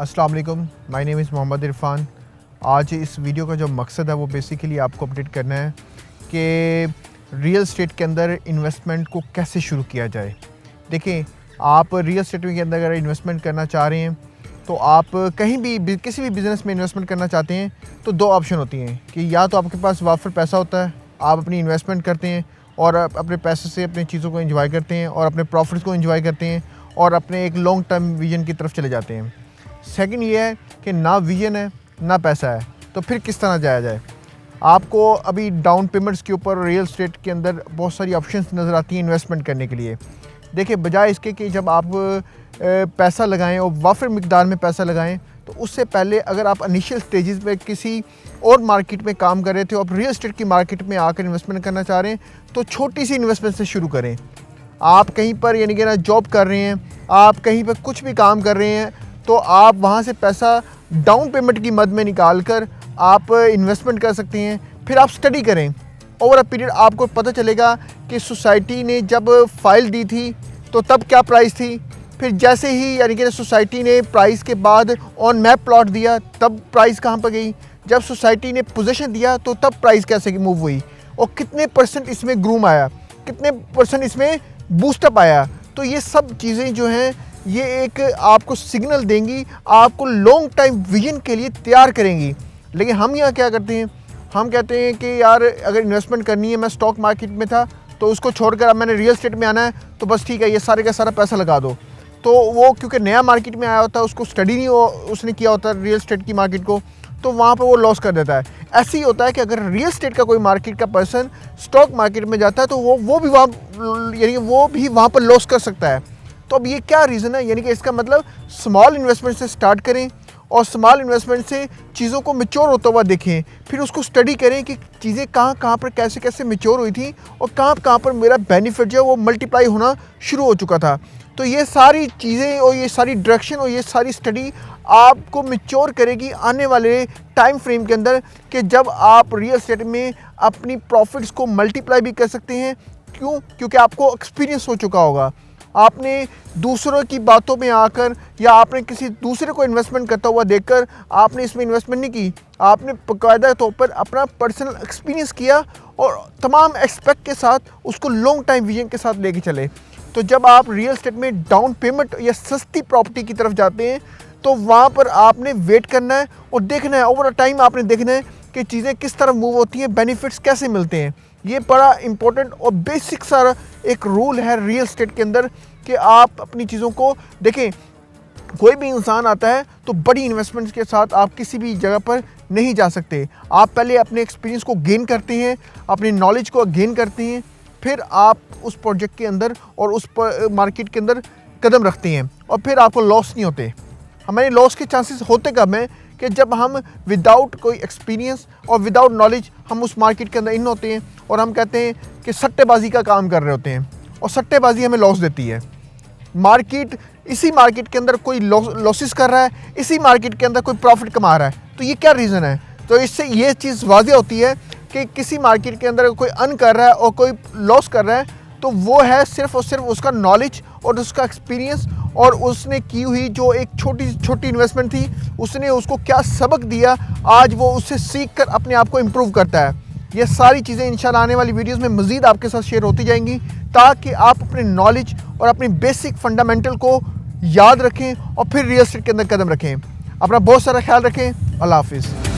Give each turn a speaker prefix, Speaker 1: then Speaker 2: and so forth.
Speaker 1: अस्सलाम वालेकुम, my name is Mohammad Irfan. आज इस वीडियो का जो मकसद है वो बेसिकली आपको अपडेट करना है कि रियल एस्टेट के अंदर इन्वेस्टमेंट को कैसे शुरू किया जाए। देखें, आप रियल एस्टेट के अंदर अगर इन्वेस्टमेंट करना चाह रहे हैं तो आप कहीं भी किसी भी बिज़नेस में इन्वेस्टमेंट करना चाहते हैं तो दो ऑप्शन होती हैं कि या तो आपके पास वाफर पैसा होता है, आप अपनी इन्वेस्टमेंट करते हैं और अपने पैसे से अपनी चीज़ों को एंजॉय करते हैं और अपने प्रॉफिट्स को एंजॉय करते हैं और अपने एक लॉन्ग टर्म विजन की तरफ चले जाते हैं। सेकंड ये है कि ना विजन है ना पैसा है, तो फिर किस तरह जाया जाए। आपको अभी डाउन पेमेंट्स के ऊपर रियल एस्टेट के अंदर बहुत सारी ऑप्शंस नज़र आती हैं इन्वेस्टमेंट करने के लिए। देखिए, बजाय इसके कि जब आप पैसा लगाएं और वाफिर मिकदार में पैसा लगाएं, तो उससे पहले अगर आप इनिशियल स्टेजेस में किसी और मार्केट में काम कर रहे थे और आप रियल एस्टेट की मार्केट में आकर इन्वेस्टमेंट करना चाह रहे हैं तो छोटी सी इन्वेस्टमेंट से शुरू करें। आप कहीं पर यानी कि ना जॉब कर रहे हैं, आप कहीं पर कुछ भी काम कर रहे हैं, तो आप वहाँ से पैसा डाउन पेमेंट की मद में निकाल कर आप इन्वेस्टमेंट कर सकते हैं। फिर आप स्टडी करें, ओवर अ पीरियड आपको पता चलेगा कि सोसाइटी ने जब फ़ाइल दी थी तो तब क्या प्राइस थी, फिर जैसे ही यानी कि सोसाइटी ने प्राइस के बाद ऑन मैप प्लॉट दिया तब प्राइस कहाँ पर गई, जब सोसाइटी ने पोजीशन दिया तो तब प्राइस कैसे मूव हुई और कितने परसेंट इसमें ग्रूम आया, कितने परसेंट इसमें बूस्टअप आया। तो ये सब चीज़ें जो हैं ये एक आपको सिग्नल देंगी, आपको लॉन्ग टाइम विजन के लिए तैयार करेंगी। लेकिन हम यहाँ क्या करते हैं, हम कहते हैं कि यार अगर इन्वेस्टमेंट करनी है, मैं स्टॉक मार्केट में था तो उसको छोड़कर अब मैंने रियल एस्टेट में आना है तो बस ठीक है, ये सारे का सारा पैसा लगा दो। तो वो क्योंकि नया मार्केट में आया होता है, उसको स्टडी नहीं उसने किया होता रियल एस्टेट की मार्केट को, तो वहाँ पर वो लॉस कर देता है। ऐसे ही होता है कि अगर रियल एस्टेट का कोई मार्केट का पर्सन स्टॉक मार्केट में जाता है तो वो भी वहाँ पर लॉस कर सकता है। तो अब ये क्या रीज़न है, यानी कि इसका मतलब स्मॉल इन्वेस्टमेंट से स्टार्ट करें और स्मॉल इन्वेस्टमेंट से चीज़ों को मैच्योर होता हुआ देखें, फिर उसको स्टडी करें कि चीज़ें कहाँ पर कैसे कैसे मैच्योर हुई थी और कहाँ पर मेरा बेनिफिट जो है वो मल्टीप्लाई होना शुरू हो चुका था। तो ये सारी चीज़ें और ये सारी डायरेक्शन और ये सारी स्टडी आपको मैच्योर करेगी आने वाले टाइम फ्रेम के अंदर कि जब आप रियल एस्टेट में अपनी प्रॉफिट्स को मल्टीप्लाई भी कर सकते हैं। क्यों? क्योंकि आपको एक्सपीरियंस हो चुका होगा। आपने दूसरों की बातों में आकर या आपने किसी दूसरे को इन्वेस्टमेंट करता हुआ देखकर आपने इसमें इन्वेस्टमेंट नहीं की, आपने बाकायदा तौर पर अपना पर्सनल एक्सपीरियंस किया और तमाम एक्सपेक्ट के साथ उसको लॉन्ग टाइम विजन के साथ लेके चले। तो जब आप रियल एस्टेट में डाउन पेमेंट या सस्ती प्रॉपर्टी की तरफ जाते हैं तो वहाँ पर आपने वेट करना है और देखना है, ओवर अ टाइम आपने देखना है कि चीज़ें किस तरह मूव होती हैं, बेनिफिट्स कैसे मिलते हैं। ये बड़ा इंपॉर्टेंट और बेसिक सारा एक रूल है रियल एस्टेट के अंदर कि आप अपनी चीज़ों को देखें। कोई भी इंसान आता है तो बड़ी इन्वेस्टमेंट्स के साथ आप किसी भी जगह पर नहीं जा सकते। आप पहले अपने एक्सपीरियंस को गेन करते हैं, अपनी नॉलेज को गेन करते हैं, फिर आप उस प्रोजेक्ट के अंदर और उस मार्केट के अंदर कदम रखते हैं और फिर आपको लॉस नहीं होते। हमारे लॉस के चांसेस होते कब हैं कि जब हम विदाउट कोई एक्सपीरियंस और विदाउट नॉलेज हम उस मार्केट के अंदर इन होते हैं और हम कहते हैं कि सट्टेबाजी का काम कर रहे होते हैं और सट्टेबाजी हमें लॉस देती है। इसी मार्केट के अंदर कोई लॉसेस कर रहा है, इसी मार्केट के अंदर कोई प्रॉफिट कमा रहा है। तो ये क्या रीज़न है? तो इससे ये चीज़ वाज़ेह होती है कि किसी मार्केट के अंदर कोई अर्न कर रहा है और कोई लॉस कर रहा है तो वो है सिर्फ़ और सिर्फ उसका नॉलेज और उसका एक्सपीरियंस और उसने की हुई जो एक छोटी छोटी इन्वेस्टमेंट थी, उसने उसको क्या सबक दिया, आज वो उससे सीख कर अपने आप को इम्प्रूव करता है। ये सारी चीज़ें इंशाल्लाह आने वाली वीडियोस में मज़ीद आपके साथ शेयर होती जाएंगी ताकि आप अपने नॉलेज और अपनी बेसिक फंडामेंटल को याद रखें और फिर रियल एस्टेट के अंदर कदम रखें। अपना बहुत सारा ख्याल रखें। अल्लाह हाफिज़।